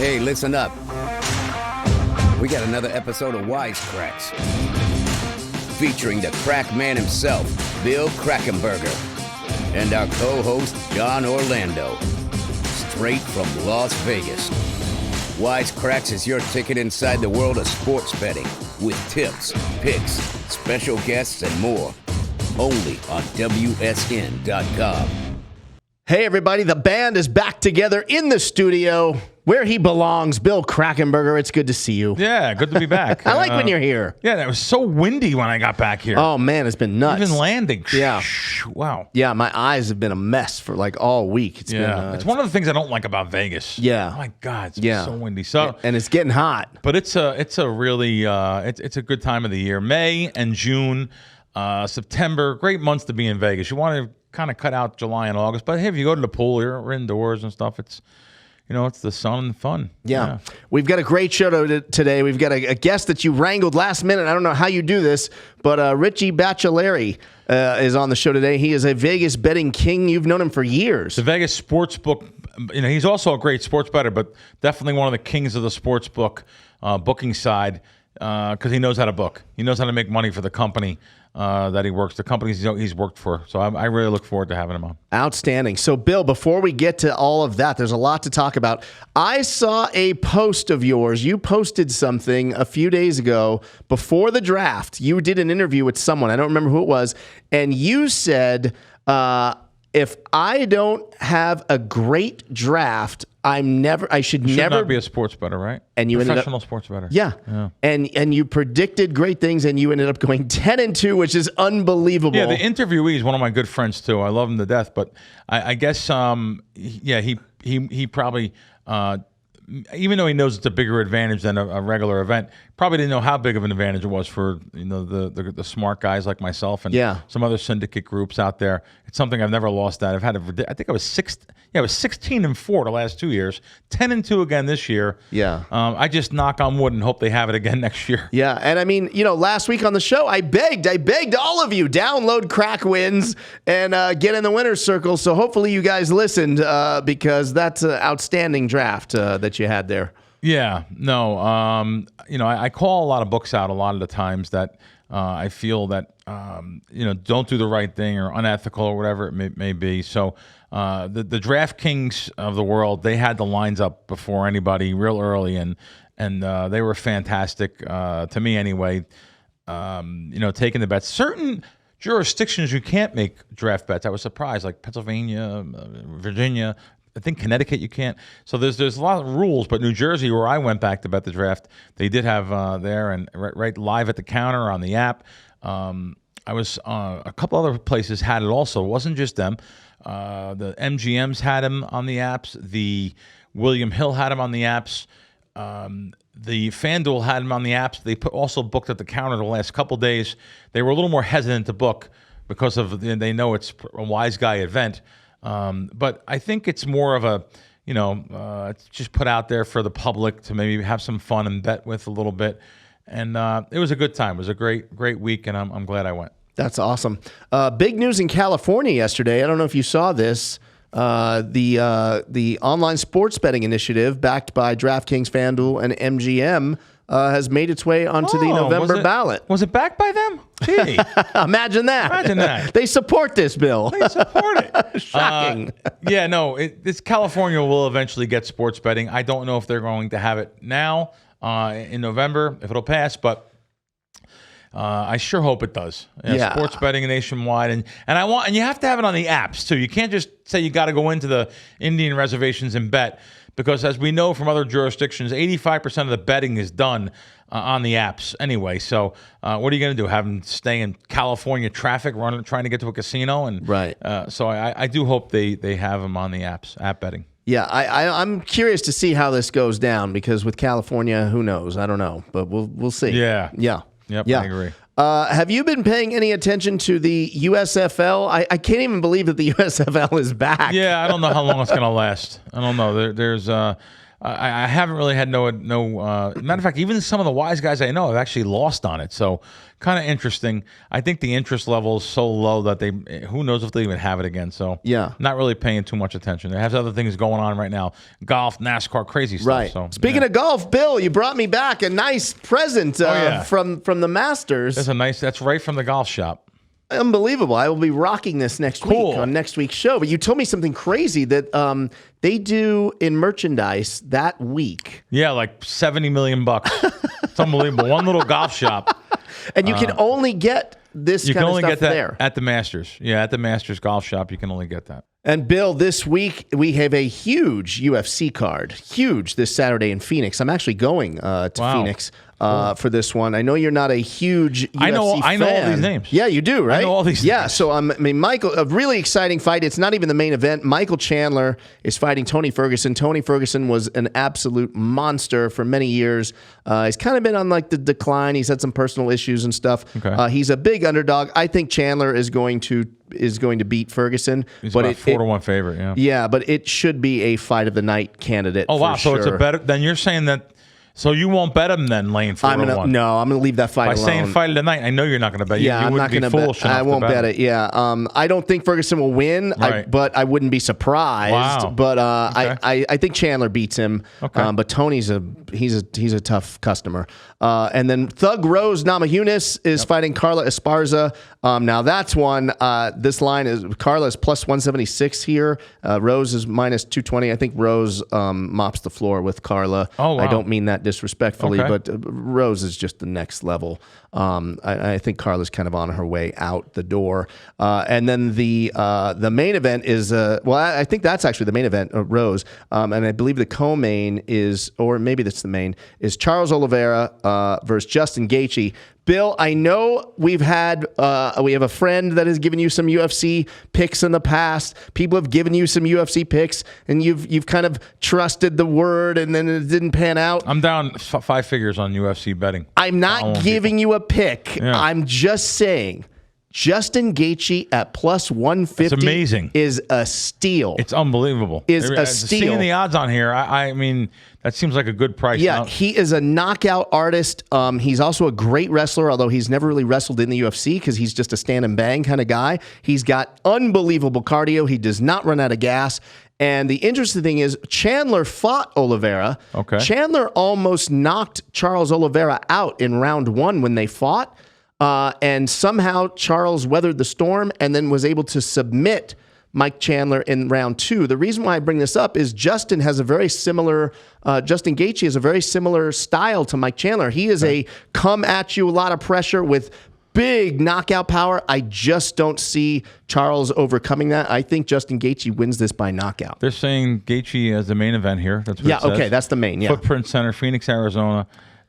Hey, listen up. We got another episode of Wise Kracks, featuring the crack man himself, Bill Krackomberger, and our co-host, John Orlando, straight from Las Vegas. Wise Kracks is your ticket inside the world of sports betting, with tips, picks, special guests, and more. Only on WSN.com. Hey, everybody. The band is back together in the studio where he belongs. Bill Krackomberger, it's good to see you. Yeah, good to be back. I like when you're here. Yeah, that was so windy when I got back here. Oh, man, it's been nuts. Even landing. Yeah. Wow. Yeah, my eyes have been a mess for like all week. It's It's one of the things I don't like about Vegas. Yeah. Oh my God, it's so windy. So, and it's getting hot. but it's a really it's a good time of the year. May and June, September, great months to be in Vegas. You want to kind of cut out July and August, but hey, if you go to the pool or indoors and stuff, it's it's the sun and fun. Yeah. We've got a great show today. We've got a guest that you wrangled last minute. I don't know how you do this, but Richie Baccellieri is on the show today. He is a Vegas betting king. You've known him for years. The Vegas Sportsbook, he's also a great sports bettor, but definitely one of the kings of the sportsbook booking side because he knows how to book. He knows how to make money for the company that he works, the companies he's worked for. So I really look forward to having him on. Outstanding. So, Bill, before we get to all of that, there's a lot to talk about. I saw a post of yours. You posted something a few days ago before the draft. You did an interview with someone. I don't remember who it was. And you said, if I don't have a great draft, I should never not be a sports bettor, right? And you professional sports bettor. Yeah. And you predicted great things, and you ended up going 10-2, which is unbelievable. Yeah, the interviewee is one of my good friends too. I love him to death, but I guess he probably even though he knows it's a bigger advantage than a regular event, probably didn't know how big of an advantage it was for the smart guys like myself and some other syndicate groups out there. It's something I've never lost at. I think I was 16-4 the last 2 years, 10-2 again this year. Yeah. I just knock on wood and hope they have it again next year. Yeah, and I mean, last week on the show, I begged all of you, download Crack Wins and get in the winner's circle. So hopefully you guys listened because that's an outstanding draft that you had there. Yeah, no, I call a lot of books out a lot of the times that I feel that don't do the right thing or unethical or whatever it may be. So the DraftKings of the world, they had the lines up before anybody real early, and they were fantastic to me anyway. Taking the bets. Certain jurisdictions you can't make draft bets. I was surprised, like Pennsylvania, Virginia. I think Connecticut you can't. So there's a lot of rules, but New Jersey, where I went back to bet the draft, they did have there and right live at the counter on the app. I was a couple other places had it also. It wasn't just them. The MGMs had them on the apps. The William Hill had them on the apps. The FanDuel had them on the apps. They also booked at the counter the last couple days. They were a little more hesitant to book because they know it's a wise guy event. But I think it's more of a, it's just put out there for the public to maybe have some fun and bet with a little bit. And it was a good time. It was a great week, and I'm glad I went. That's awesome. Big news in California yesterday. I don't know if you saw this. The online sports betting initiative backed by DraftKings, FanDuel, and MGM has made its way onto the November ballot. Was it backed by them? Gee. Imagine that. They support this, Bill. They support it. Shocking. This California will eventually get sports betting. I don't know if they're going to have it now in November, if it'll pass, but I sure hope it does. Sports betting nationwide, and you have to have it on the apps too. You can't just say you got to go into the Indian reservations and bet, because as we know from other jurisdictions, 85% of the betting is done on the apps anyway. So what are you going to do? Have them stay in California traffic, trying to get to a casino? And right. So I do hope they have them on the apps, app betting. Yeah, I'm curious to see how this goes down, because with California, who knows? I don't know, but we'll see. Yeah. Yep, I agree. Have you been paying any attention to the USFL? I can't even believe that the USFL is back. Yeah, I don't know how long it's going to last. I don't know. There's I haven't really had no. Matter of fact, even some of the wise guys I know have actually lost on it. So kind of interesting. I think the interest level is so low that who knows if they even have it again. So yeah, not really paying too much attention. They have other things going on right now: golf, NASCAR, crazy stuff. Right. So speaking of golf, Bill, you brought me back a nice present from the Masters. That's right from the golf shop. Unbelievable. I will be rocking this next week on next week's show. But you told me something crazy that they do in merchandise that week. Yeah, like $70 million. It's unbelievable. One little golf shop. And you can only get this kind of stuff there. You can only get that at the Masters. Yeah, at the Masters golf shop, you can only get that. And Bill, this week we have a huge UFC card. Huge this Saturday in Phoenix. I'm actually going to Phoenix for this one. I know you're not a huge UFC fan. I know all these names. Yeah, you do, right? I know all these names. So Michael, a really exciting fight. It's not even the main event. Michael Chandler is fighting Tony Ferguson. Tony Ferguson was an absolute monster for many years. He's kind of been on like the decline. He's had some personal issues and stuff. Okay. He's a big underdog. I think Chandler is going to beat Ferguson. He's about 4-1 favorite, yeah. Yeah, but it should be a fight of the night candidate. Oh, wow. So sure. it's a better. Then you're saying that. So you won't bet him then, laying 4-1? No, I'm going to leave that fight alone. By saying fight of the night, I know you're not going to bet. Yeah, I'm not going to bet. I won't bet it. Yeah, I don't think Ferguson will win, right. but I wouldn't be surprised. Wow. But I think Chandler beats him. Okay. But Tony's he's a tough customer. And then Thug Rose Namajunas is fighting Carla Esparza. Now that's one. This line is Carla is plus 176 here. Rose is minus 220. I think Rose mops the floor with Carla. Oh, wow. I don't mean that disrespectfully, Okay. but Rose is just the next level. I think Carla's kind of on her way out the door. And then the main event is I think that's actually the main event, Rose. And I believe the co-main is, or maybe that's the main, is Charles Oliveira versus Justin Gaethje. Bill, I know we have a friend that has given you some UFC picks in the past. People have given you some UFC picks, and you've kind of trusted the word, and then it didn't pan out. I'm down 5 figures on UFC betting. I'm not giving you a pick. Yeah. I'm just saying Justin Gaethje at plus 150 it's amazing. Is a steal. It's unbelievable. Is a steal. Seeing the odds on here, I mean, that seems like a good price. Yeah, he is a knockout artist. He's also a great wrestler, although he's never really wrestled in the UFC because he's just a stand and bang kind of guy. He's got unbelievable cardio. He does not run out of gas. And the interesting thing is Chandler fought Oliveira. Okay. Chandler almost knocked Charles Oliveira out in round 1 when they fought. And somehow Charles weathered the storm and then was able to submit Mike Chandler in round 2. The reason why I bring this up is Justin Gaethje has a very similar style to Mike Chandler. He is a come at you, a lot of pressure with big knockout power. I just don't see Charles overcoming that. I think Justin Gaethje wins this by knockout. They're saying Gaethje as the main event here. That's what it says. Okay, that's the main. Yeah. Footprint Center, Phoenix, Arizona.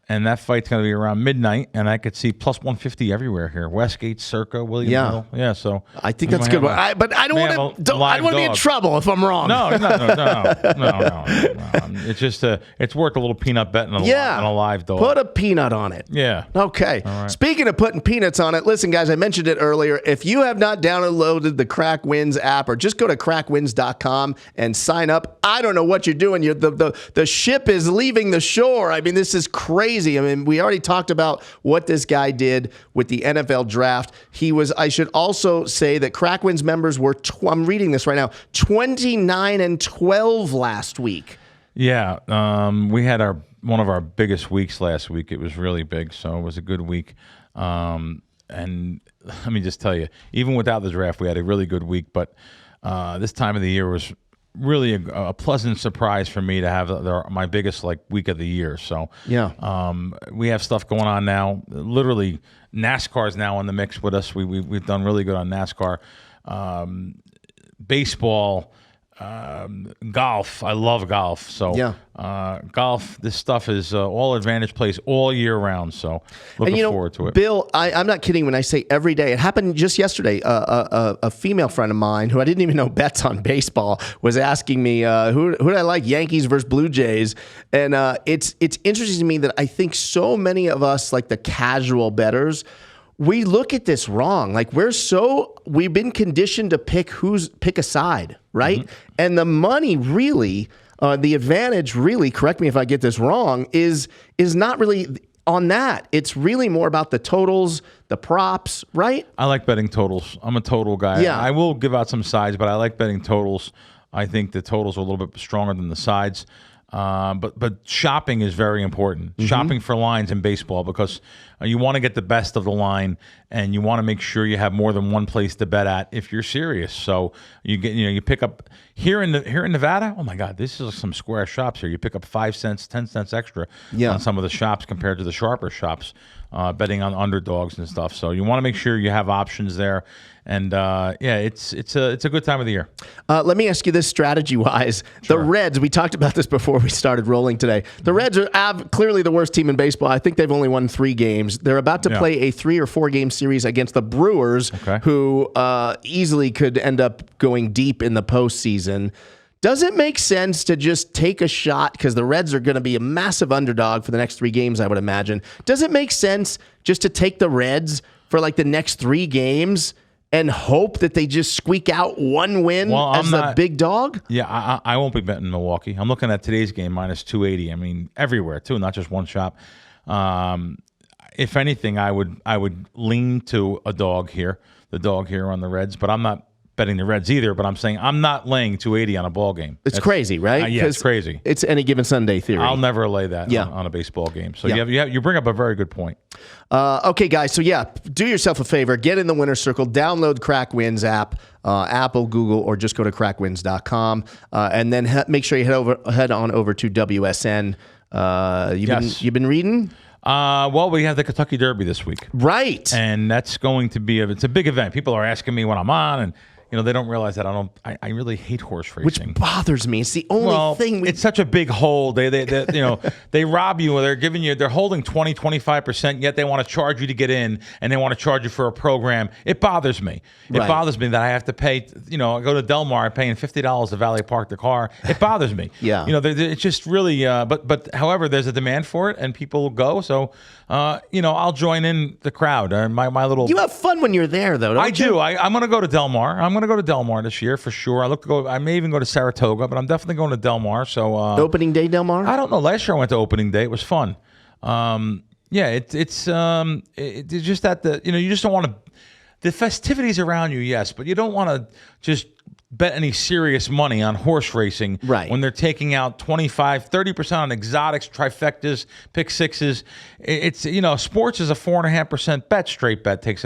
And that fight's going to be around midnight, and I could see plus 150 everywhere here. Westgate, Circa, William Hill. Yeah, so I think that's good. But I don't want to. I don't want to be in trouble if I'm wrong. No. It's just it's worth a little peanut betting on a live dog. Put a peanut on it. Yeah. Okay. Right. Speaking of putting peanuts on it, listen, guys, I mentioned it earlier. If you have not downloaded the Crack Wins app, or just go to crackwins.com and sign up. I don't know what you're doing. The ship is leaving the shore. I mean, this is crazy. I mean, we already talked about what this guy did with the NFL draft. I should also say that Crackwins members were, I'm reading this right now, 29-12 last week. Yeah. We had one of our biggest weeks last week. It was really big, so it was a good week. And let me just tell you, even without the draft, we had a really good week. But this time of the year was really a pleasant surprise for me to have my biggest week of the year. So yeah, we have stuff going on now. Literally, NASCAR's now in the mix with us. We've done really good on NASCAR, baseball, golf. I love golf. So yeah, golf. This stuff is all Advantage plays all year round. So looking forward to it. Bill, I'm not kidding when I say every day. It happened just yesterday. A female friend of mine who I didn't even know bets on baseball was asking me who do I like, Yankees versus Blue Jays, and it's interesting to me that I think so many of us, like the casual bettors, we look at this wrong. Like we've been conditioned to pick a side, right? Mm-hmm. And the money really, The advantage, really, correct me if I get this wrong, is not really on that. It's really more about the totals, the props, right? I like betting totals. I'm a total guy. Yeah. I will give out some sides, but I like betting totals. I think the totals are a little bit stronger than the sides. But shopping is very important. Shopping for lines in baseball, because you want to get the best of the line, and you want to make sure you have more than one place to bet at if you're serious. So you pick up here in Nevada. Oh my God, this is some square shops here. You pick up 5 cents, 10 cents extra on some of the shops compared to the sharper shops, betting on underdogs and stuff. So you want to make sure you have options there. And it's a good time of the year. Let me ask you this, strategy-wise. Sure. The Reds, we talked about this before we started rolling today. The Reds are clearly the worst team in baseball. I think they've only won 3 games. They're about to play a 3 or 4 game series against the Brewers, who easily could end up going deep in the postseason. Does it make sense to just take a shot, because the Reds are going to be a massive underdog for the next 3 games, I would imagine. Does it make sense just to take the Reds for like the next 3 games and hope that they just squeak out one win as the big dog? Yeah, I won't be betting Milwaukee. I'm looking at today's game, minus 280. I mean, everywhere, too, not just one shop. If anything, I would lean to a dog here, the dog here on the Reds, but I'm not betting the Reds either, but I'm saying I'm not laying 280 on a ball game. It's crazy, right? Yeah, it's crazy. It's any given Sunday theory. I'll never lay that on a baseball game. So you bring up a very good point. Okay, guys. So do yourself a favor. Get in the winner's circle. Download Crack Wins app, Apple, Google, or just go to crackwins.com. And then make sure you head on over to WSN. You've been reading? Well, we have the Kentucky Derby this week. Right. And that's going to be it's a big event. People are asking me when I'm on, and they don't realize that I really hate horse racing. Which bothers me. It's the only thing. It's such a big hold. They they rob you. They're holding 20-25%, yet they want to charge you to get in, and they want to charge you for a program. It bothers me. It bothers me that I have to pay, I go to Del Mar paying $50 to valet park the car. It bothers me. Yeah. It's just really, but however, there's a demand for it, and people go. So, I'll join in the crowd. My little. You have fun when you're there, though, don't you? I do. I'm going to go to Del Mar. I'm going to go to Del Mar this year for sure. I may even go to Saratoga, but I'm definitely going to Del Mar. So opening day Del Mar? I don't know. Last year I went to opening day. It was fun. It's just that you just don't want to. The festivities around you, yes, but you don't want to just bet any serious money on horse racing when they're taking out 25-30% on exotics, trifectas, pick sixes. It's sports is a 4.5% bet, straight bet takes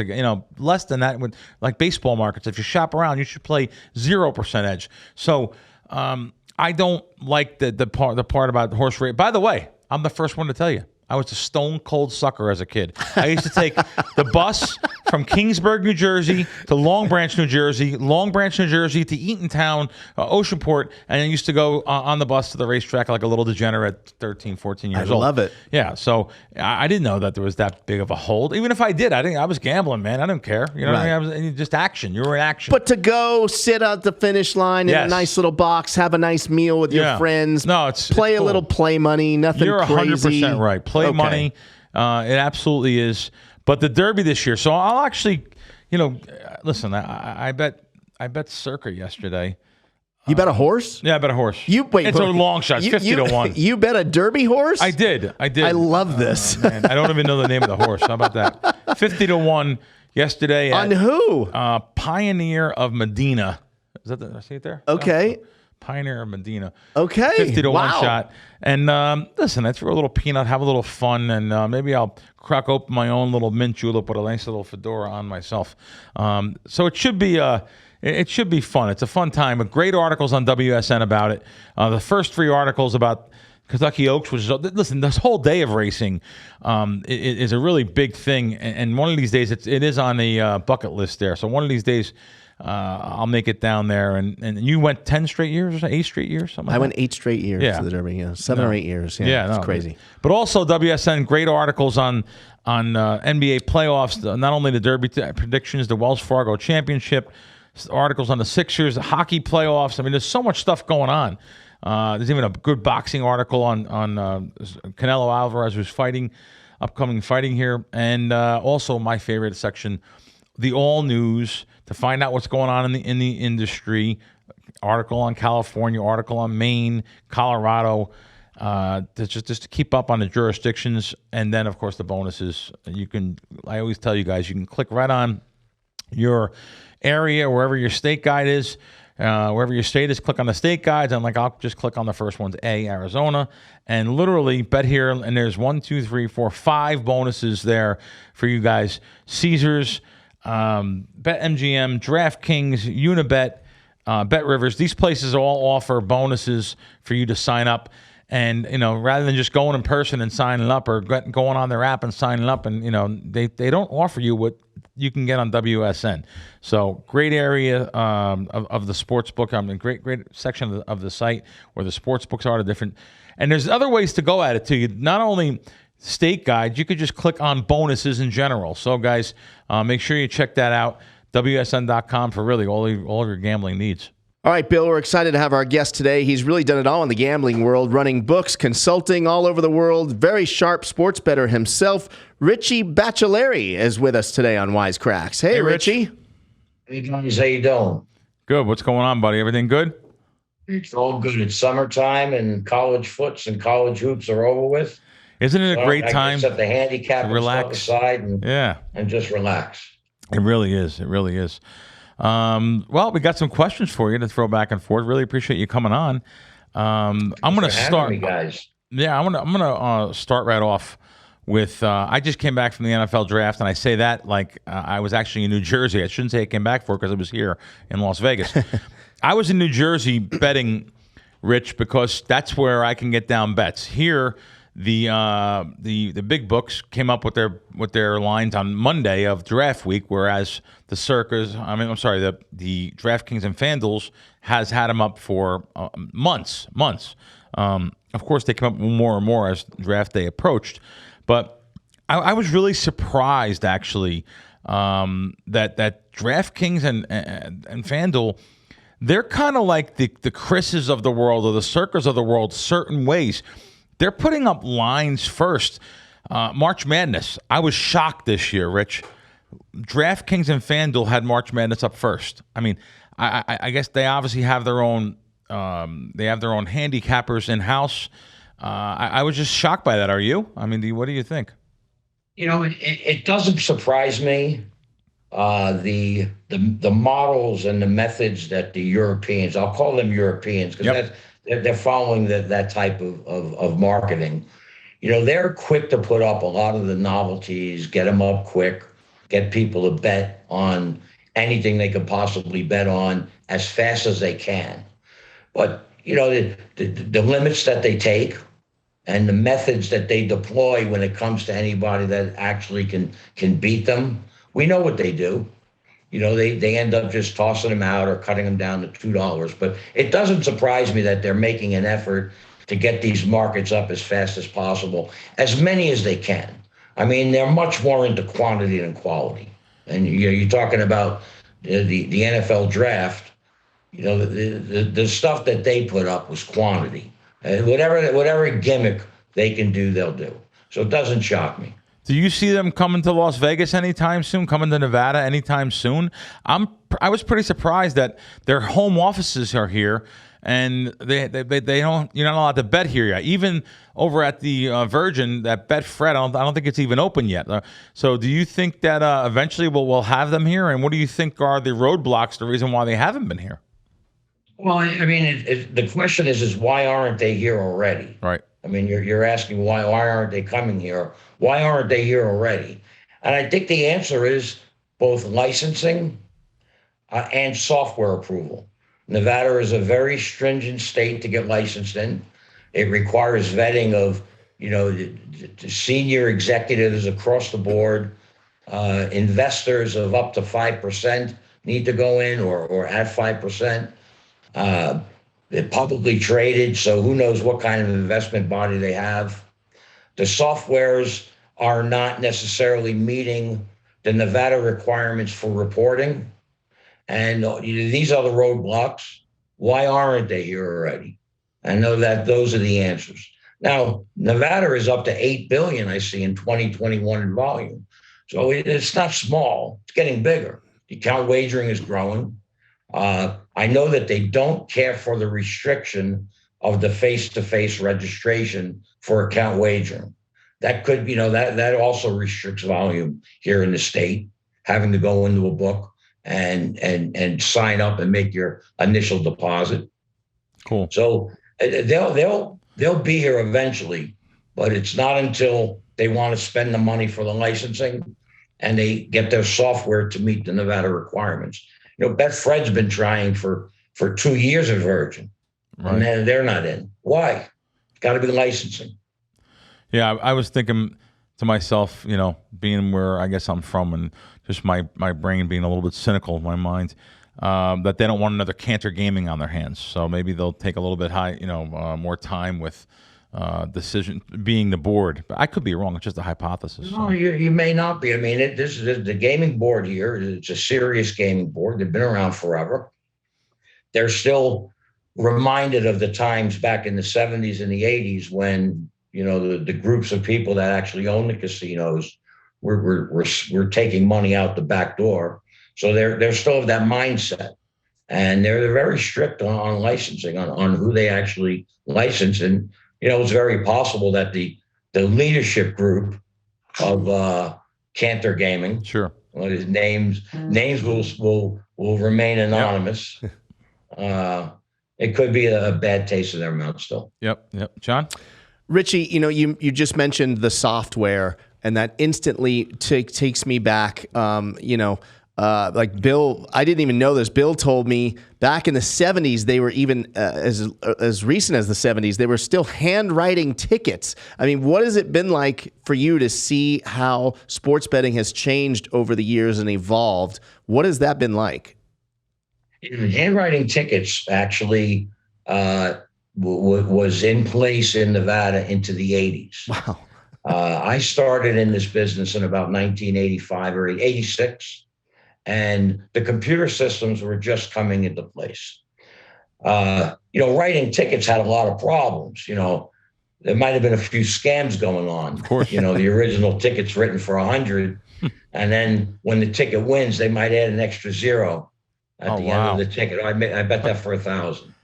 less than that with like baseball markets. If you shop around, you should play 0% edge. So I don't like the part about horse racing. By the way, I'm the first one to tell you, I was a stone cold sucker as a kid. I used to take the bus from Kingsburg, New Jersey to Long Branch, New Jersey to Eatontown, Oceanport, and I used to go on the bus to the racetrack like a little degenerate at 13, 14 years old. I love it. Yeah, so I didn't know that there was that big of a hold. Even if I did, I was gambling, man. I didn't care. You know what I mean? Just action. You were in action. But to go sit at the finish line in a nice little box, have a nice meal with your friends, play a little play money, nothing crazy. You're 100% right. Play money. It absolutely is. But the Derby this year, so I'll actually, listen, I bet Circa yesterday. You bet a horse? Yeah, I bet a horse. It's a long shot, 50-1. You bet a Derby horse? I did. I love this. Man, I don't even know the name of the horse. How about that? 50-1 yesterday. On who? Pioneer of Medina. Did I see it there? Okay. Pioneer of Medina. Okay. 50-1 shot. And listen, I threw a little peanut, have a little fun, and maybe I'll crack open my own little mint julep with a nice little fedora on myself. So it should be fun. It's a fun time. With great articles on WSN about it. The first 3 articles about Kentucky Oaks, which is, listen, this whole day of racing is a really big thing. And one of these days, it is on the bucket list there. So one of these days, I'll make it down there. And you went 10 straight years or 8 straight years? Something like I went 8 straight years to the Derby. 7 or 8 years. It's crazy. But also WSN, great articles on NBA playoffs, not only the Derby predictions, the Wells Fargo Championship, articles on the Sixers, the hockey playoffs. I mean, there's so much stuff going on. There's even a good boxing article on Canelo Alvarez, who's upcoming fighting here. And also my favorite section, the All News, to find out what's going on in the industry. article on California, article on Maine, Colorado, just to keep up on the jurisdictions. And then, of course, the bonuses. I always tell you guys, you can click right on your area, wherever your state guide is, wherever your state is, click on the state guides. And I'll just click on the first one's Arizona, and literally bet here. And there's 1, 2, 3, 4, 5 bonuses there for you guys. Caesars, BetMGM, DraftKings, Unibet, Bet Rivers. These places all offer bonuses for you to sign up. And, rather than just going in person and signing up, or going on their app and signing up, and, they don't offer you what you can get on WSN. So great area of the sports book. Great section of the site where the sports books are, the different. And there's other ways to go at it too. Not only state guides, you could just click on bonuses in general. So guys, make sure you check that out. WSN.com for really all of your gambling needs. All right, Bill, we're excited to have our guest today. He's really done it all in the gambling world, running books, consulting all over the world. Very sharp sports bettor himself. Richie Baccellieri is with us today on Wise Kracks. Hey, Richie. Hey, guys, how you doing? Good. What's going on, buddy? Everything good? It's all good. It's summertime, and college foots and college hoops are over with. Isn't it a great time to set the handicap to relax aside and just relax? It really is. It really is. Well, we got some questions for you to throw back and forth. Really appreciate you coming on. I'm going to start. Me, guys. Yeah, I'm gonna start right off with. I just came back from the NFL draft, and I say that like I was actually in New Jersey. I shouldn't say I came back for it because I was here in Las Vegas. I was in New Jersey betting, Rich, because that's where I can get down bets. Here, the big books came up with their lines on Monday of draft week, whereas the the DraftKings and FanDuel's has had them up for months. Of course, they come up more and more as draft day approached, but I was really surprised actually that DraftKings and FanDuel, they're kind of like the Chris's of the world or the Circas of the world certain ways. They're putting up lines first. March Madness, I was shocked this year, Rich. DraftKings and FanDuel had March Madness up first. I mean, I guess they obviously have their own. They have their own handicappers in house. I was just shocked by that. Are you? I mean, what do you think? It doesn't surprise me. The models and the methods that the Europeans, I'll call them Europeans, because they're following that type of marketing. They're quick to put up a lot of the novelties, get them up quick, get people to bet on anything they could possibly bet on as fast as they can. But, the limits that they take and the methods that they deploy when it comes to anybody that actually can beat them, we know what they do. They end up just tossing them out or cutting them down to $2. But it doesn't surprise me that they're making an effort to get these markets up as fast as possible, as many as they can. I mean, they're much more into quantity than quality. And you're talking about the NFL draft. The stuff that they put up was quantity. Whatever gimmick they can do, they'll do. So it doesn't shock me. Do you see them coming to Las Vegas anytime soon? Coming to Nevada anytime soon? I was pretty surprised that their home offices are here, and they don't. You're not allowed to bet here yet. Even over at the Virgin, that Betfred, I don't think it's even open yet. So, do you think that eventually we'll have them here? And what do you think are the roadblocks? The reason why they haven't been here? Well, I mean, the question is why aren't they here already? Right. I mean, you're asking why aren't they coming here? Why aren't they here already? And I think the answer is both licensing and software approval. Nevada is a very stringent state to get licensed in. It requires vetting of, the senior executives across the board. Investors of up to 5% need to go in or at 5%. They're publicly traded, so who knows what kind of investment body they have. The softwares are not necessarily meeting the Nevada requirements for reporting. And these are the roadblocks. Why aren't they here already? I know that those are the answers. Now, Nevada is up to $8 billion, I see, in 2021 in volume. So it's not small. It's getting bigger. The account wagering is growing. I know that they don't care for the restriction of the face-to-face registration for account wagering. That could, that also restricts volume here in the state, having to go into a book and sign up and make your initial deposit. Cool. So they'll be here eventually, but it's not until they want to spend the money for the licensing and they get their software to meet the Nevada requirements. Betfred's been trying for 2 years at Virgin, and then they're not in. Why? It's got to be licensing. Yeah, I was thinking to myself, being where I guess I'm from and just my brain being a little bit cynical in my mind, that they don't want another Cantor Gaming on their hands. So maybe they'll take a little bit more time with decision being the board. But I could be wrong. It's just a hypothesis. No, you may not be. I mean, this is the gaming board here. It's a serious gaming board. They've been around forever. They're still reminded of the times back in the 70s and the 80s when the groups of people that actually own the casinos were taking money out the back door. So they're still of that mindset, and they're very strict on licensing, on who they actually license. And it's very possible that the leadership group of Cantor Gaming, sure, his names will remain anonymous. It could be a bad taste in their mouth still. Yep. John? Richie, you just mentioned the software, and that instantly takes me back. Like Bill, I didn't even know this. Bill told me back in the 70s, they were even as recent as the 70s, they were still handwriting tickets. I mean, what has it been like for you to see how sports betting has changed over the years and evolved? What has that been like? Handwriting tickets actually was in place in Nevada into the 80s. Wow. I started in this business in about 1985 or 86. And the computer systems were just coming into place. Writing tickets had a lot of problems. There might have been a few scams going on. Of course. The original ticket's written for 100, and then when the ticket wins, they might add an extra zero at the end of the ticket. I bet that for 1,000.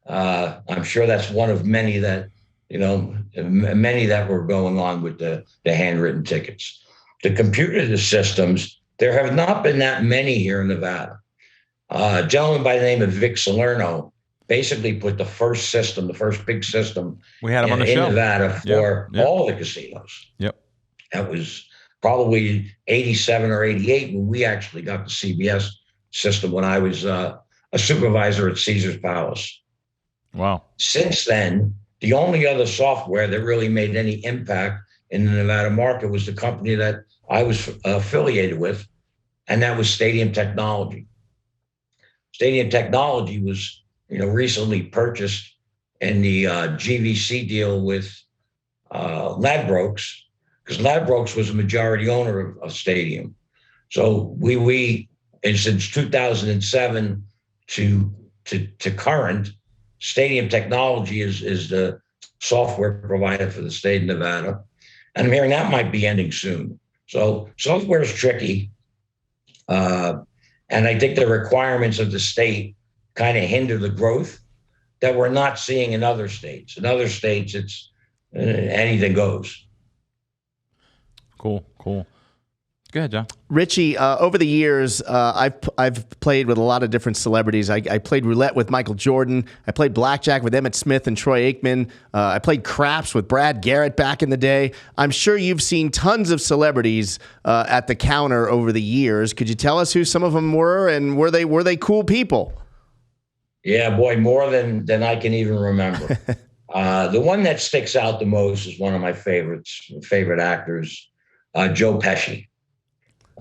I'm sure that's one of many that were going on with the handwritten tickets. The computer systems. There have not been that many here in Nevada. A gentleman by the name of Vic Salerno basically put the first big system we had him on the show in Nevada for all the casinos. Yep. That was probably 87 or 88 when we actually got the CBS system when I was a supervisor at Caesars Palace. Wow. Since then, the only other software that really made any impact in the Nevada market was the company that I was affiliated with, and that was Stadium Technology. Stadium Technology was, recently purchased in the GVC deal with Ladbrokes, because Ladbrokes was a majority owner of Stadium. So we and since 2007 to current, Stadium Technology is the software provider for the state of Nevada. And I'm hearing that might be ending soon. So software is tricky. And I think the requirements of the state kind of hinder the growth that we're not seeing in other states. In other states, it's anything goes. Cool. Go ahead, John. Richie, over the years, I've played with a lot of different celebrities. I played roulette with Michael Jordan. I played blackjack with Emmett Smith and Troy Aikman. I played craps with Brad Garrett back in the day. I'm sure you've seen tons of celebrities at the counter over the years. Could you tell us who some of them were, and were they cool people? Yeah, boy, more than I can even remember. The one that sticks out the most is one of my favorite actors, Joe Pesci.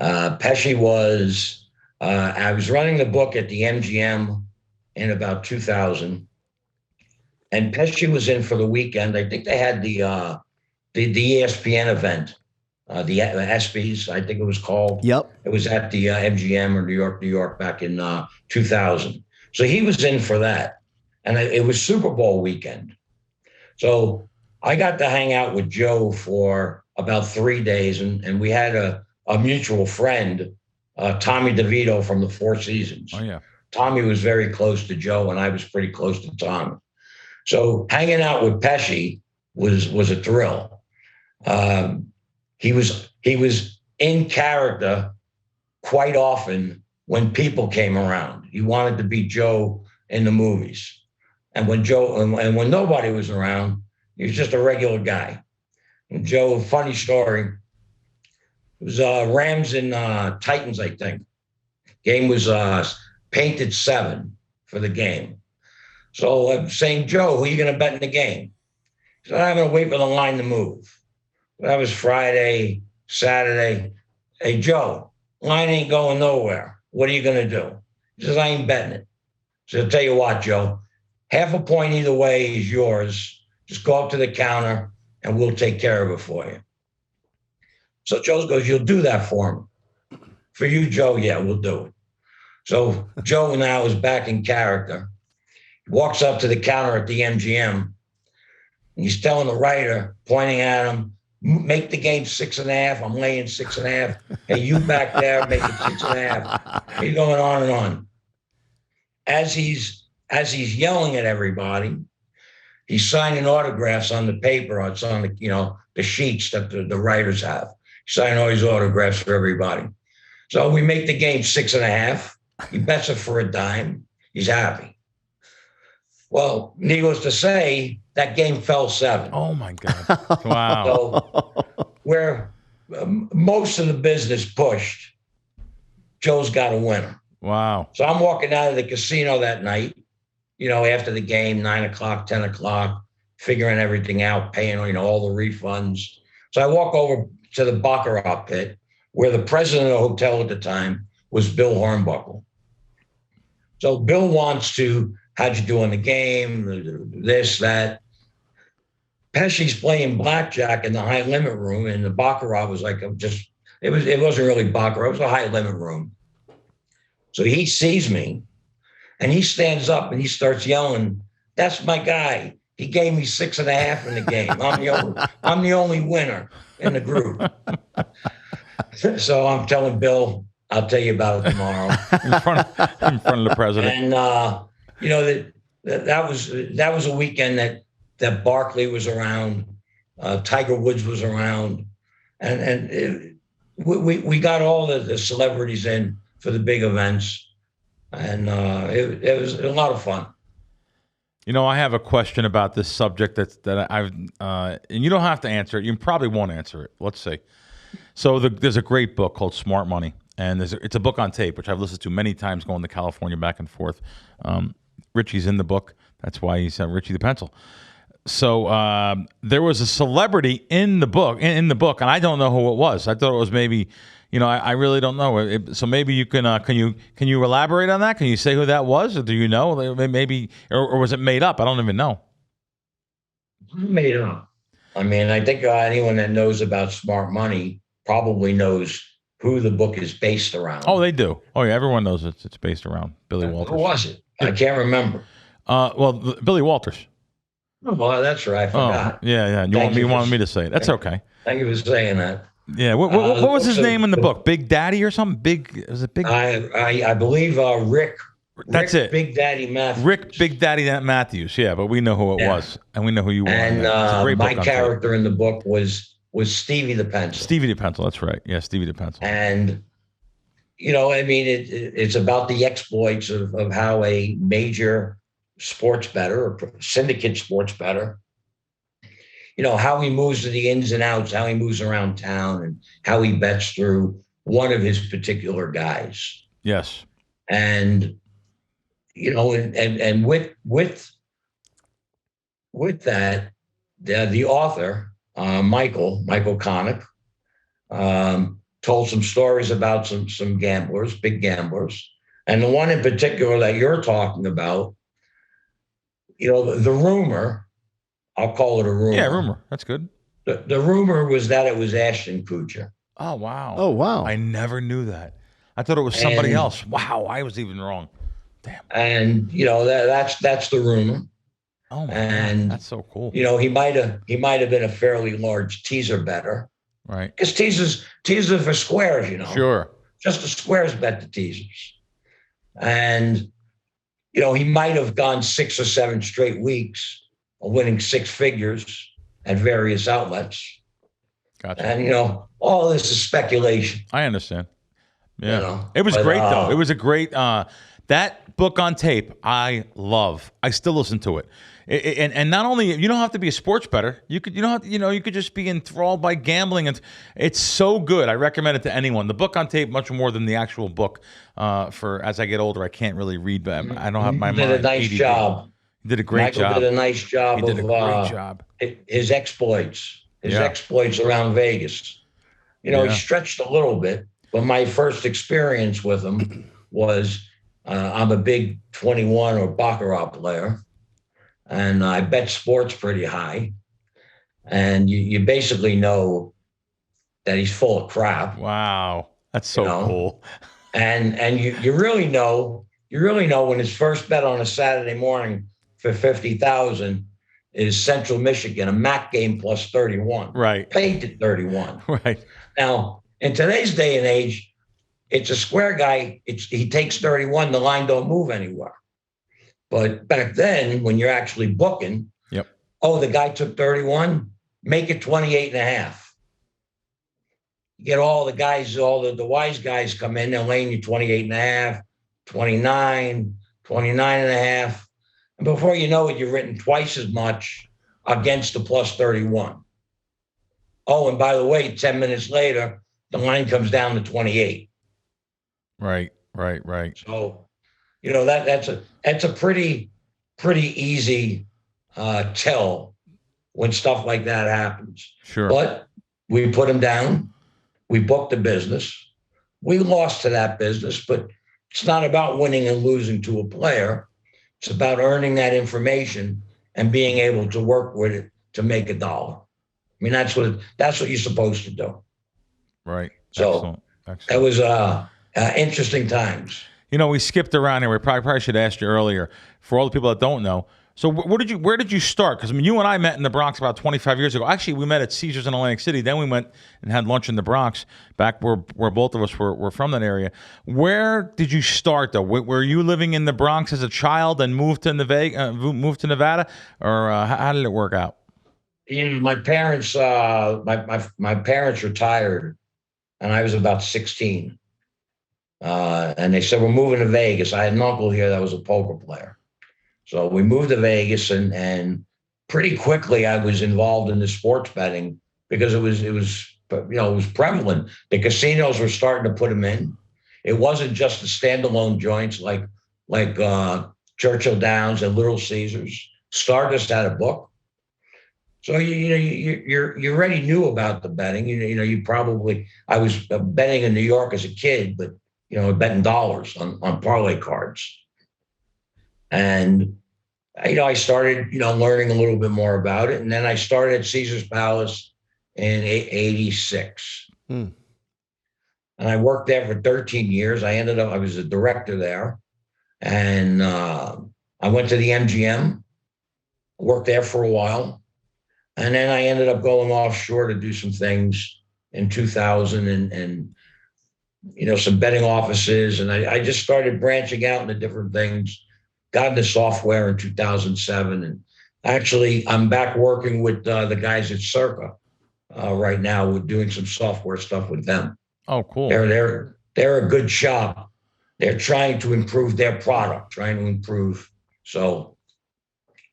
Pesci was, I was running the book at the MGM in about 2000, and Pesci was in for the weekend. I think they had the ESPN event, the ESPYs, I think it was called. Yep. It was at the MGM or New York back in 2000. So he was in for that, and it was Super Bowl weekend. So I got to hang out with Joe for about 3 days, and we had a mutual friend, Tommy DeVito from the Four Seasons. Oh, yeah. Tommy was very close to Joe, and I was pretty close to Tommy. So hanging out with Pesci was a thrill. He was in character quite often when people came around. He wanted to be Joe in the movies. And when when nobody was around, he was just a regular guy. And Joe, funny story, it was Rams and Titans, I think. Game was painted 7 for the game. So I'm saying, Joe, who are you going to bet in the game? He said, I'm going to wait for the line to move. That was Friday, Saturday. Hey, Joe, line ain't going nowhere. What are you going to do? He says, I ain't betting it. So I'll tell you what, Joe, half a point either way is yours. Just go up to the counter and we'll take care of it for you. So Joe goes, you'll do that for me. For you, Joe, yeah, we'll do it. So Joe now is back in character. He walks up to the counter at the MGM. And he's telling the writer, pointing at him, make the game 6.5. I'm laying 6.5. Hey, you back there, make it 6.5. He's going on and on. As he's yelling at everybody, he's signing autographs on the paper. It's on the sheets that the writers have. He's signing all these autographs for everybody. So we make the game 6.5. He bets it for a dime. He's happy. Well, needless to say, that game fell 7. Oh my God! Wow. So where most of the business pushed, Joe's got a winner. Wow. So I'm walking out of the casino that night, after the game, 9 o'clock, 10 o'clock, figuring everything out, paying, all the refunds. So I walk over to the Baccarat pit where the president of the hotel at the time was Bill Hornbuckle. So Bill wants to, how'd you do on the game? This, that. Pesci's playing blackjack in the high limit room, and the Baccarat was like it wasn't really Baccarat, it was a high limit room. So he sees me and he stands up and he starts yelling, that's my guy. He gave me 6.5 in the game. I'm the only winner in the group. So I'm telling Bill, I'll tell you about it tomorrow. in front of the president. And that was a weekend that Barkley was around, Tiger Woods was around, and we got all the celebrities in for the big events, and it was a lot of fun. I have a question about this subject that I've, and you don't have to answer it. You probably won't answer it. Let's see. So there's a great book called Smart Money, and it's a book on tape, which I've listened to many times going to California back and forth. Richie's in the book. That's why he's Richie the Pencil. So there was a celebrity in the book, and I don't know who it was. I thought it was maybe, I really don't know. So maybe you can you elaborate on that? Can you say who that was, or do you know? Maybe, or was it made up? I don't even know. Made up. I mean, I think anyone that knows about Smart Money probably knows who the book is based around. Oh, they do. Oh, yeah, everyone knows it's based around Billy Walters. Who was it? I can't remember. Billy Walters. Oh, well, that's right. I forgot. Oh, yeah. You wanted me to say it. That's okay. Thank you for saying that. Yeah. What was his name in the book? Big Daddy or something? Was it Big? I believe Rick. That's it. Big Daddy Matthews. Rick Big Daddy Matthews. Yeah, but we know who it was, and we know who you were. And my character in the book was Stevie the Pencil. Stevie the Pencil. That's right. Yeah, Stevie the Pencil. And it's about the exploits of how a major sports bettor or syndicate sports bettor, how he moves to the ins and outs, how he moves around town, and how he bets through one of his particular guys. Yes. And and with that, the author Michael Connick told some stories about some gamblers, big gamblers, and the one in particular that you're talking about. The rumor, I'll call it a rumor. Yeah, rumor. That's good. The rumor was that it was Ashton Kutcher. Oh, wow. Oh, wow. I never knew that. I thought it was somebody else. Wow, I was even wrong. Damn. And, that's the rumor. Oh, my God. That's so cool. He might have been a fairly large teaser bettor. Right. Because teasers are for squares, Sure. Just the squares bet the teasers. And he might have gone 6 or 7 straight weeks of winning 6 figures at various outlets. Gotcha. And, all this is speculation. I understand. Yeah. It was great, though. It was a great, that book on tape, I love. I still listen to it. And not only, you don't have to be a sports bettor. You could just be enthralled by gambling. And it's so good. I recommend it to anyone. The book on tape, much more than the actual book. As I get older, I can't really read, but I don't have my mind. He did a nice job. He did a great job. Michael did a nice job. He did a great job. His exploits. Exploits around Vegas. He stretched a little bit, but my first experience with him was I'm a big 21 or Baccarat player, and I bet sports pretty high. And you basically know that he's full of crap. Wow. That's so cool. And you really know when his first bet on a Saturday morning for 50,000 is Central Michigan, a MAC game plus 31. Right. Paid to 31. Right. Now, in today's day and age, it's a square guy. He takes 31. The line don't move anywhere. But back then, when you're actually booking, the guy took 31, make it 28.5. You get all the guys, all the wise guys come in, they're laying you 28.5, 29, 29.5. And before you know it, you've written twice as much against the plus 31. Oh, and by the way, 10 minutes later, the line comes down to 28. Right. So, that's a pretty easy tell when stuff like that happens. Sure. But we put him down. We booked the business. We lost to that business, but it's not about winning and losing to a player. It's about earning that information and being able to work with it to make a dollar. I mean, that's what you're supposed to do. Right. So Excellent. That was interesting times. We skipped around here. We probably should have asked you earlier. For all the people that don't know, so where did you start? Because you and I met in the Bronx about 25 years ago. Actually, we met at Caesars in Atlantic City. Then we went and had lunch in the Bronx, back where both of us were from that area. Where did you start, though? Were you living in the Bronx as a child and moved to Nevada, or how did it work out? My parents, my parents retired, and I was about 16. And they said, we're moving to Vegas. I had an uncle here that was a poker player. So we moved to Vegas, and pretty quickly I was involved in the sports betting because it was prevalent. The casinos were starting to put them in. It wasn't just the standalone joints like Churchill Downs and Little Caesars. Stardust had a book. So you already knew about the betting. I was betting in New York as a kid, but betting dollars on parlay cards. And I started learning a little bit more about it, and then I started at Caesars Palace in '86. And I worked there for 13 years. I was a director there, and I went to the MGM, worked there for a while. And then I ended up going offshore to do some things in 2000 and some betting offices. And I just started branching out into different things, got into software in 2007. And actually, I'm back working with the guys at Circa right now. We're doing some software stuff with them. Oh, cool. They're a good shop. They're trying to improve their product, So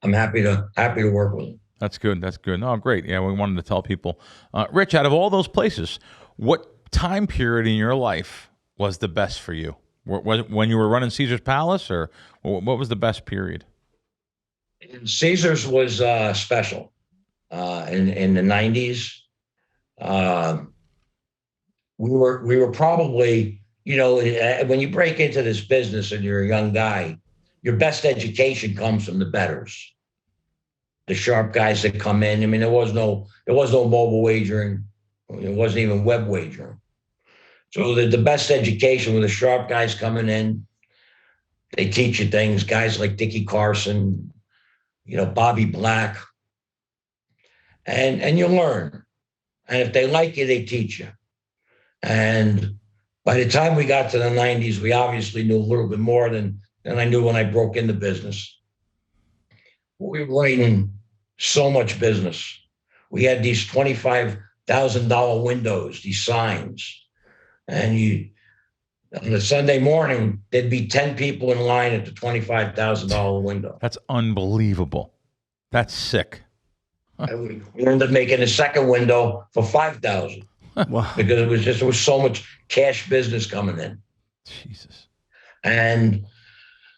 I'm happy to work with them. That's good. Oh, great. Yeah, we wanted to tell people. Rich, out of all those places, what time period in your life was the best for you? When you were running Caesars Palace, or what was the best period? Caesars was special in the 90s. We were probably, when you break into this business and you're a young guy, your best education comes from the bettors. The sharp guys that come in. I mean, there was no mobile wagering. It wasn't even web wagering. So the best education with the sharp guys coming in. They teach you things. Guys like Dickie Carson, Bobby Black, and you learn. And if they like you, they teach you. And by the time we got to the 90s, we obviously knew a little bit more than than I knew when I broke into business. We were writing so much business. We had these $25,000 windows, these signs. And on a Sunday morning, there'd be 10 people in line at the $25,000 window. That's unbelievable. That's sick. We ended up making a second window for $5,000 because there was so much cash business coming in. Jesus. And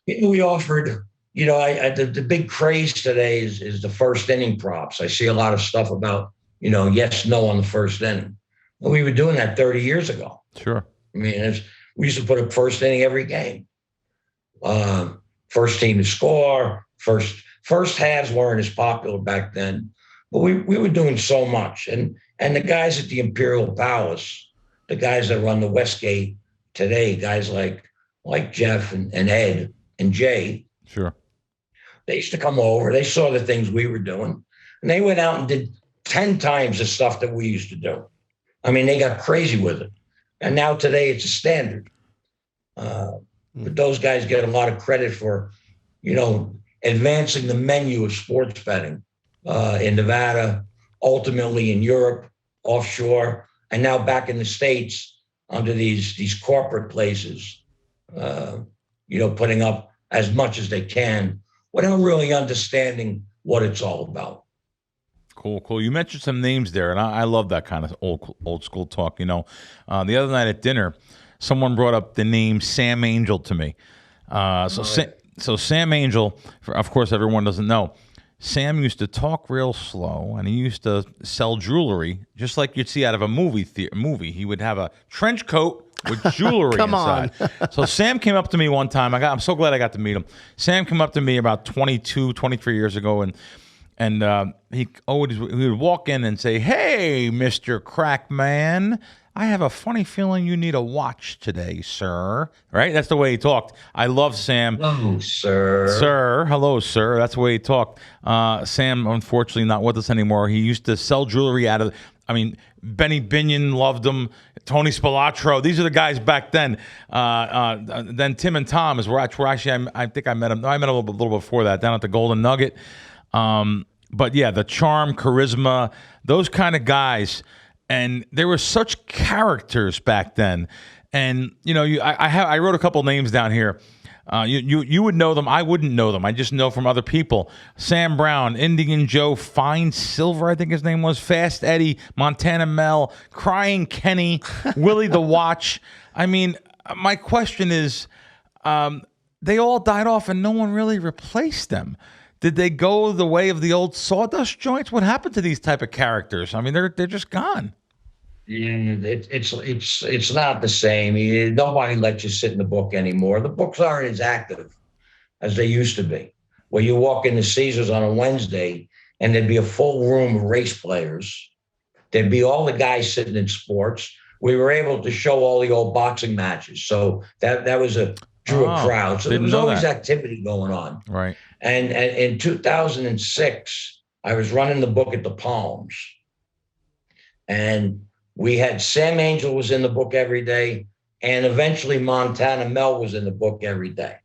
we offered, the big craze today is the first inning props. I see a lot of stuff about, yes, no on the first inning. Well, we were doing that 30 years ago. Sure. I mean, we used to put a first inning every game. First team to score. First halves weren't as popular back then, but we were doing so much. And the guys at the Imperial Palace, the guys that run the Westgate today, guys like Jeff and Ed and Jay. Sure. They used to come over. They saw the things we were doing, and they went out and did 10 times the stuff that we used to do. I mean, they got crazy with it. And now today it's a standard. But those guys get a lot of credit for, advancing the menu of sports betting in Nevada, ultimately in Europe, offshore, and now back in the States under these corporate places, putting up as much as they can without really understanding what it's all about. Cool. You mentioned some names there, and I love that kind of old school talk. The other night at dinner, someone brought up the name Sam Angel to me. So Sam Angel, of course, everyone doesn't know. Sam used to talk real slow, and he used to sell jewelry, just like you'd see out of a movie. He would have a trench coat with jewelry inside. So Sam came up to me one time. I'm so glad I got to meet him. Sam came up to me about 22, 23 years ago, and he would walk in and say, "Hey, Mr. Crackman, I have a funny feeling you need a watch today, sir." Right? That's the way he talked. I love Sam. Hello, sir. Sir. Hello, sir. That's the way he talked. Sam, unfortunately, not with us anymore. He used to sell jewelry Benny Binion loved him. Tony Spilatro. These are the guys back then. Then Tim and Tom is where actually I think I met him. No, I met him a little before that, down at the Golden Nugget. But yeah, the charm, charisma, those kind of guys. And there were such characters back then. And, I wrote a couple names down here. You would know them. I wouldn't know them. I just know from other people. Sam Brown, Indian Joe, Fine Silver, I think his name was, Fast Eddie, Montana Mel, Crying Kenny, Willie the Watch. I mean, my question is, they all died off and no one really replaced them. Did they go the way of the old sawdust joints? What happened to these type of characters? I mean, they're just gone. Yeah, it's not the same. Nobody lets you sit in the book anymore. The books aren't as active as they used to be. Where you walk into Caesars on a Wednesday and there'd be a full room of race players. There'd be all the guys sitting in sports. We were able to show all the old boxing matches. So that drew a crowd. So there was always activity going on. Right. And in 2006, I was running the book at the Palms. And we had Sam Angel was in the book every day. And eventually Montana Mel was in the book every day.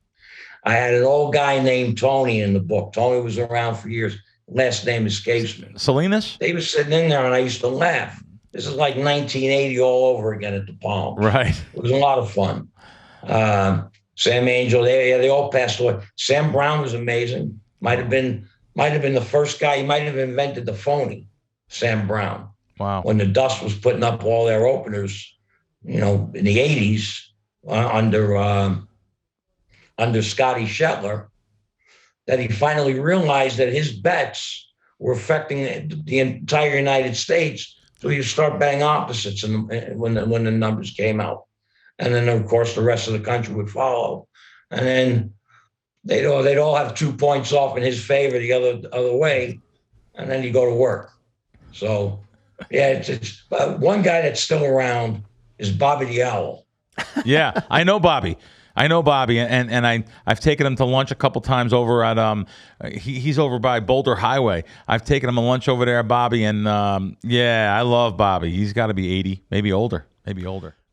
I had an old guy named Tony in the book. Tony was around for years. Last name escapes me. Salinas? They were sitting in there and I used to laugh. This is like 1980 all over again at the Palms. Right. It was a lot of fun. Sam Angel, they all passed away. Sam Brown was amazing. Might have been the first guy. He might have invented the phony, Sam Brown. Wow. When the Dust was putting up all their openers, in the 80s under Scotty Shetler, that he finally realized that his bets were affecting the entire United States. So he would start betting opposites when the numbers came out. And then, of course, the rest of the country would follow. And then they'd all have 2 points off in his favor the other way. And then you go to work. So, yeah, it's one guy that's still around is Bobby the Owl. Yeah, I know Bobby. And I've taken him to lunch a couple times over at he's over by Boulder Highway. I've taken him to lunch over there, Bobby, and yeah, I love Bobby. He's got to be 80, maybe older.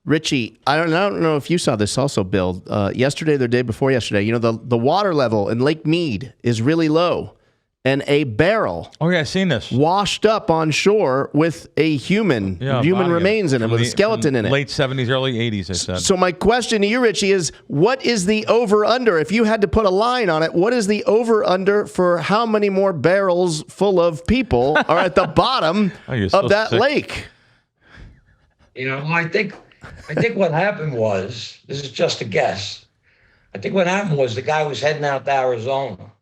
Richie, I don't know if you saw this also, Bill. Yesterday, the day before yesterday, the water level in Lake Mead is really low, and a barrel. Oh yeah, I've seen this. Washed up on shore with a human remains in it, with a skeleton in it. Late 70s, early 80s, they said. So my question to you, Richie, is what is the over-under? If you had to put a line on it, what is the over-under for how many more barrels full of people are at the bottom of that lake? I think what happened was, this is just a guess, I think what happened was the guy was heading out to Arizona,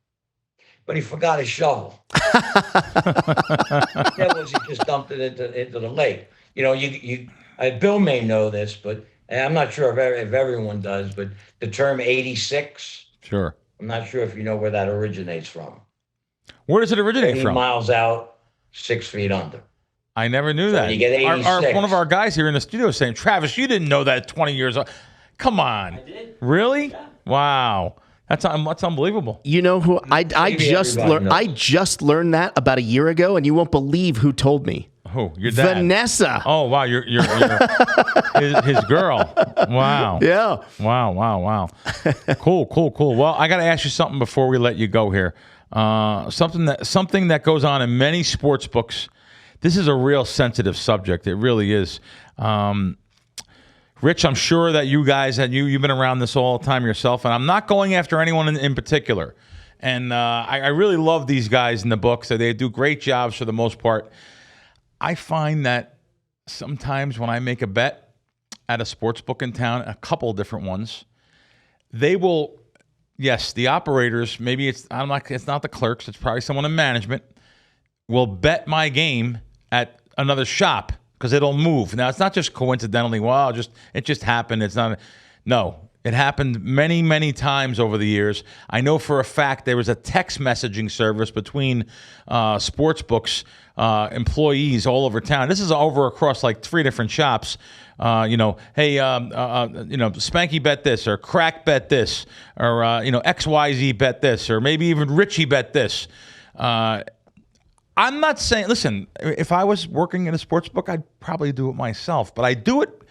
but he forgot his shovel. That was, he just dumped it into the lake. Bill may know this, but I'm not sure if everyone does, but the term 86. Sure. I'm not sure if you know where that originates from. Where does it originate 80 from? miles out, 6 feet under. I never knew that. You get 86. One of our guys here in the studio is saying, Travis, you didn't know that 20 years old. Come on. I did. Really? Yeah. Wow. That's unbelievable. You know who I just learned that about a year ago, and you won't believe who told me. Who? Your dad? Vanessa. Oh wow, you're his girl. Wow. Yeah. Wow. Cool. Well, I got to ask you something before we let you go here. Something that goes on in many sports books. This is a real sensitive subject. It really is. Rich, I'm sure that you guys you've been around this all the time yourself, and I'm not going after anyone in particular. And I really love these guys in the book, so they do great jobs for the most part. I find that sometimes when I make a bet at a sports book in town, a couple of different ones, they will, yes, the operators, maybe it's not the clerks, it's probably someone in management, will bet my game at another shop because it'll move. Now, it's not just coincidentally, it just happened. It's not, no. It happened many, many times over the years. I know for a fact there was a text messaging service between sports books employees all over town. This is over across like 3 different shops. Hey, Spanky bet this, or Crack bet this, or XYZ bet this, or maybe even Richie bet this. I'm not saying, listen, if I was working in a sports book, I'd probably do it myself, but I do it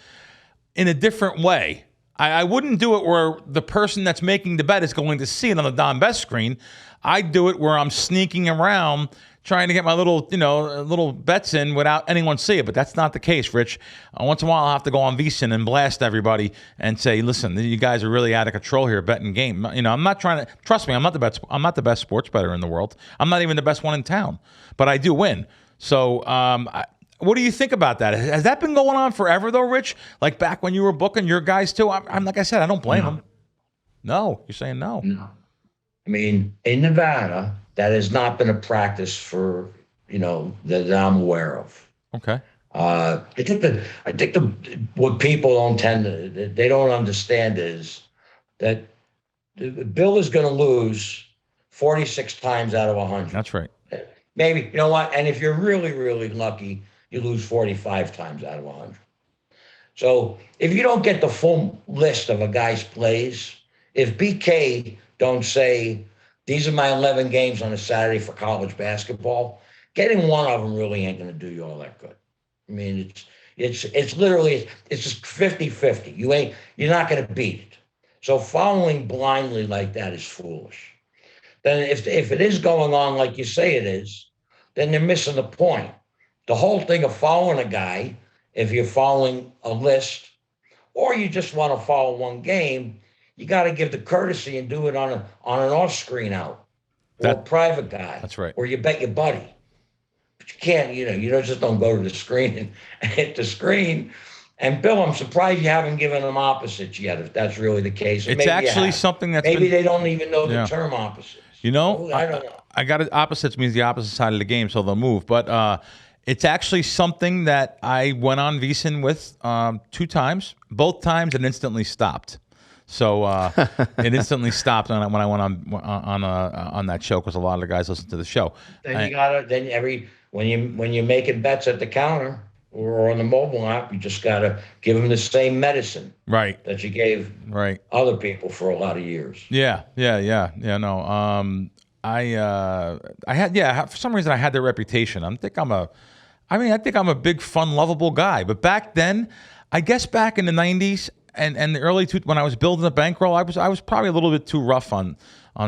in a different way. I wouldn't do it where the person that's making the bet is going to see it on the Don Best screen. I do it where I'm sneaking around trying to get my little bets in without anyone see it. But that's not the case, Rich. Once in a while, I'll have to go on VSiN and blast everybody and say, listen, you guys are really out of control here betting game. I'm not trying to, trust me, I'm not the best sports bettor in the world. I'm not even the best one in town, but I do win. So, what do you think about that? Has that been going on forever, though, Rich? Like back when you were booking your guys, too? I'm like I said, I don't blame them. No, you're saying no. No. I mean, in Nevada, that has not been a practice for, that I'm aware of. Okay. I think what people they don't understand is that Bill is going to lose 46 times out of 100. That's right. Maybe, you know what? And if you're really, really lucky, you lose 45 times out of 100. So if you don't get the full list of a guy's plays, if BK don't say, these are my 11 games on a Saturday for college basketball, getting one of them really ain't going to do you all that good. I mean, it's literally, it's just 50-50. You're not going to beat it. So following blindly like that is foolish. Then if it is going on like you say it is, then they're missing the point. The whole thing of following a guy, if you're following a list, or you just want to follow one game, you got to give the courtesy and do it on an off-screen out, or a private guy. That's right. Or you bet your buddy. But you can't, you don't go to the screen and hit the screen. And Bill, I'm surprised you haven't given them opposites yet, if that's really the case. It's actually something that's maybe they don't even know the term opposites. I don't know. I got it. Opposites means the opposite side of the game, so they'll move. But it's actually something that I went on VSiN with 2 times. Both times it instantly stopped. So it instantly stopped when I went on that show, because a lot of the guys listen to the show. Then when you're making bets at the counter or on the mobile app, you just gotta give them the same medicine, right, that you gave other people for a lot of years. Yeah. No. I had for some reason I had their reputation. I think I'm a big, fun, lovable guy. But back then, I guess back in the 90s and the early when I was building the bankroll, I was probably a little bit too rough on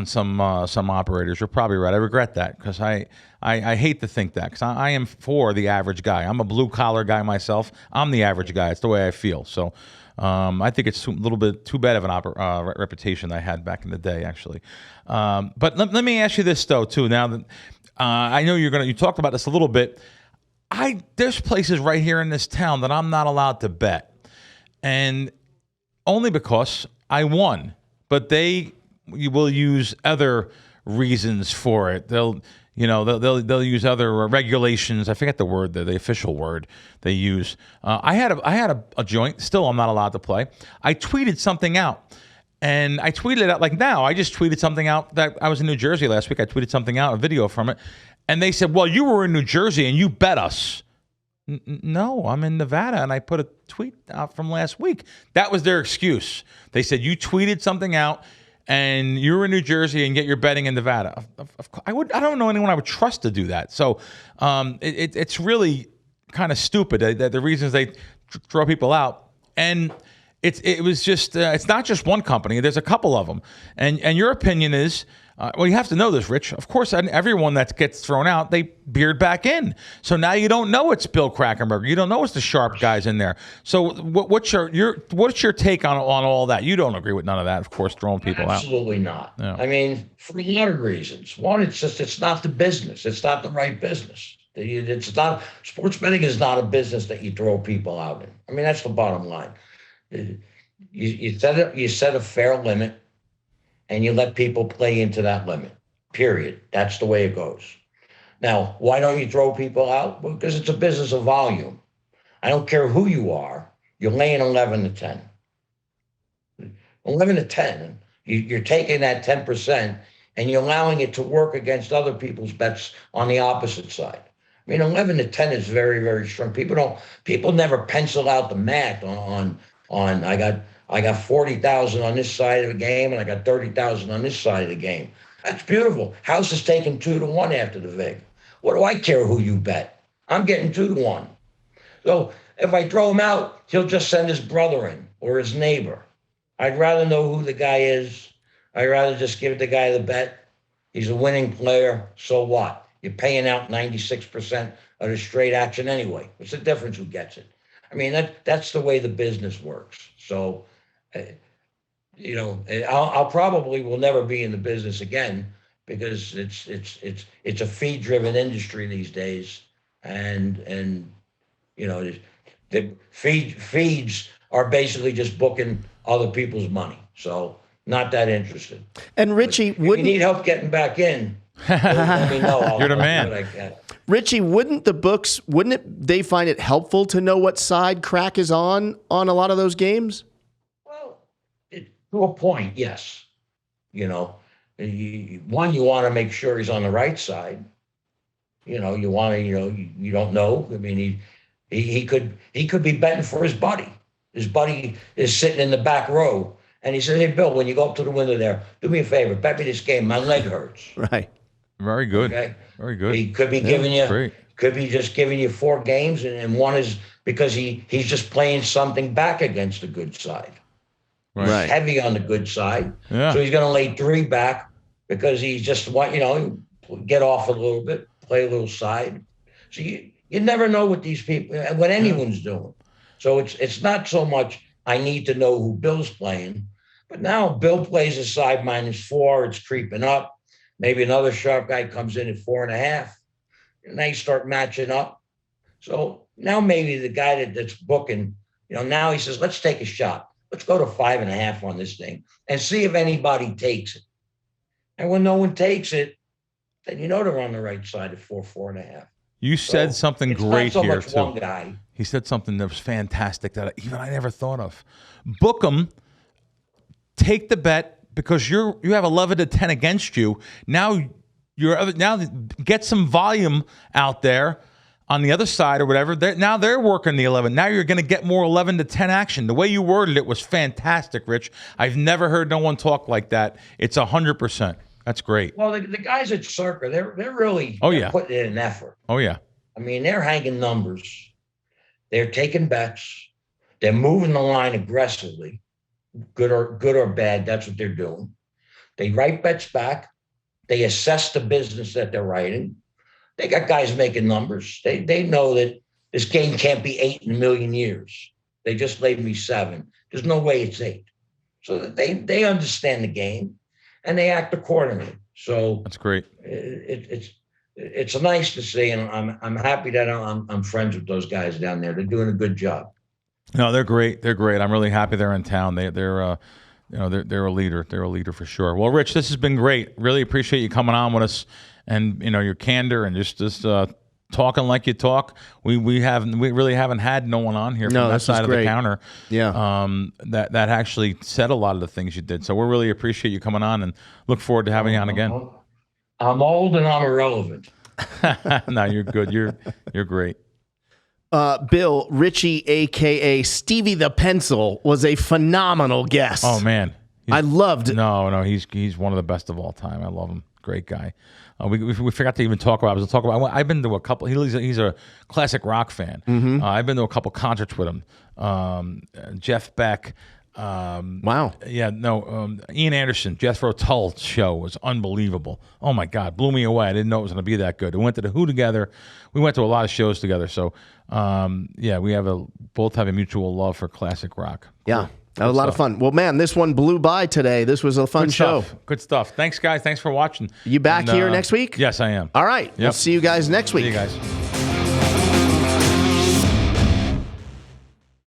some operators. You're probably right. I regret that because I hate to think that because I am for the average guy. I'm a blue collar guy myself. I'm the average guy. It's the way I feel. So I think it's a little bit too bad of an reputation I had back in the day, actually. But let me ask you this though too. Now that I know you talked about this a little bit. There's places right here in this town that I'm not allowed to bet, and only because I won. But you will use other reasons for it. They'll use other regulations. I forget the word, the official word they use. I had a joint. Still, I'm not allowed to play. I tweeted something out. And I tweeted it out like now. I just tweeted something out that I was in New Jersey last week. I tweeted something out, a video from it. And they said, well, you were in New Jersey and you bet us. No, I'm in Nevada. And I put a tweet out from last week. That was their excuse. They said, you tweeted something out and you were in New Jersey and get your betting in Nevada. I don't know anyone I would trust to do that. So it's really kind of stupid. The reasons they throw people out. And it was just it's not just one company. There's a couple of them, and your opinion is well, you have to know this, Rich. Of course, everyone that gets thrown out, they beard back in. So now you don't know it's Bill Krackomberger. You don't know it's the sharp guys in there. So what's your take on all that? You don't agree with none of that, of course, throwing people out. Absolutely not. Yeah. I mean, for a lot of reasons. One, it's not the business. It's not the right business. It's not sports betting is not a business that you throw people out in. I mean, that's the bottom line. You set a fair limit, and you let people play into that limit. Period. That's the way it goes. Now, why don't you throw people out? Well, because it's a business of volume. I don't care who you are. You're laying 11 to 10. 11 to 10. You're taking that 10% and you're allowing it to work against other people's bets on the opposite side. I mean, 11 to 10 is very, very strong. People never pencil out the math on I got 40,000 on this side of the game and I got 30,000 on this side of the game. That's beautiful. House is taking 2-1 after the VIG. What do I care who you bet? I'm getting 2-1. So if I throw him out, he'll just send his brother in or his neighbor. I'd rather know who the guy is. I'd rather just give the guy the bet. He's a winning player. So what? You're paying out 96% of the straight action anyway. What's the difference who gets it? I mean, that's the way the business works. So, I'll probably will never be in the business again because it's a fee-driven industry these days, and the feeds are basically just booking other people's money. So, not that interested. And Richie, if you need help getting back in, let me know. You're the man. Do what I can. Richie, wouldn't they find it helpful to know what side Crack is on a lot of those games? Well, to a point, yes. You want to make sure he's on the right side. You don't know. I mean, he could be betting for his buddy. His buddy is sitting in the back row, and he said, "Hey, Bill, when you go up to the window there, do me a favor, bet me this game. My leg hurts." Right. Very good. Okay. Very good. He could be just giving you 4 games, and one is because he's just playing something back against the good side. Right. He's heavy on the good side. Yeah. So he's going to lay 3 back because he just get off a little bit, play a little side. So you never know what these people, what anyone's doing. So it's not so much I need to know who Bill's playing, but now Bill plays a side -4. It's creeping up. Maybe another sharp guy comes in at 4.5. And now you start matching up. So now maybe the guy that's booking, now he says, let's take a shot. Let's go to 5.5 on this thing and see if anybody takes it. And when no one takes it, then they're on the right side at 4.5. You said something great not so here much too. One guy. He said something that was fantastic that even I never thought of. Book them, take the bet because you have 11 to 10 against you. Now get some volume out there on the other side or whatever. Now they're working the 11. Now you're going to get more 11 to 10 action. The way you worded it was fantastic, Rich. I've never heard no one talk like that. It's 100%. That's great. Well, the guys at Circa, they're really putting in an effort. Oh, yeah. I mean, they're hanging numbers. They're taking bets. They're moving the line aggressively, good or bad. That's what they're doing. They write bets back. They assess the business that they're writing. They got guys making numbers. They know that this game can't be 8 in a million years. They just laid me 7. There's no way it's 8. So they understand the game, and they act accordingly. So that's great. It's nice to see, and I'm happy that I'm friends with those guys down there. They're doing a good job. No, they're great. They're great. I'm really happy they're in town. They're a leader. They're a leader for sure. Well, Rich, this has been great. Really appreciate you coming on with us, and your candor and just talking like you talk. We really haven't had no one on here from that side of the counter. Yeah. That actually said a lot of the things you did. So we really appreciate you coming on, and look forward to having you on again. I'm old and I'm irrelevant. No, you're good. You're great. Bill, Richie, a.k.a. Stevie the Pencil, was a phenomenal guest. Oh, man. I loved it. No, he's one of the best of all time. I love him. Great guy. We forgot to even talk about. I've been to a couple. He's a classic rock fan. Mm-hmm. I've been to a couple concerts with him. Jeff Beck. Wow. Yeah. No. Ian Anderson, Jethro Tull's show was unbelievable. Oh my God, blew me away. I didn't know it was going to be that good. We went to the Who together. We went to a lot of shows together. So, yeah, we both have a mutual love for classic rock. Yeah. That was a lot of fun. Well, man, this one blew by today. This was a fun show. Good stuff. Thanks, guys. Thanks for watching. You back here next week? Yes, I am. All right. We'll see you guys next week. See you guys.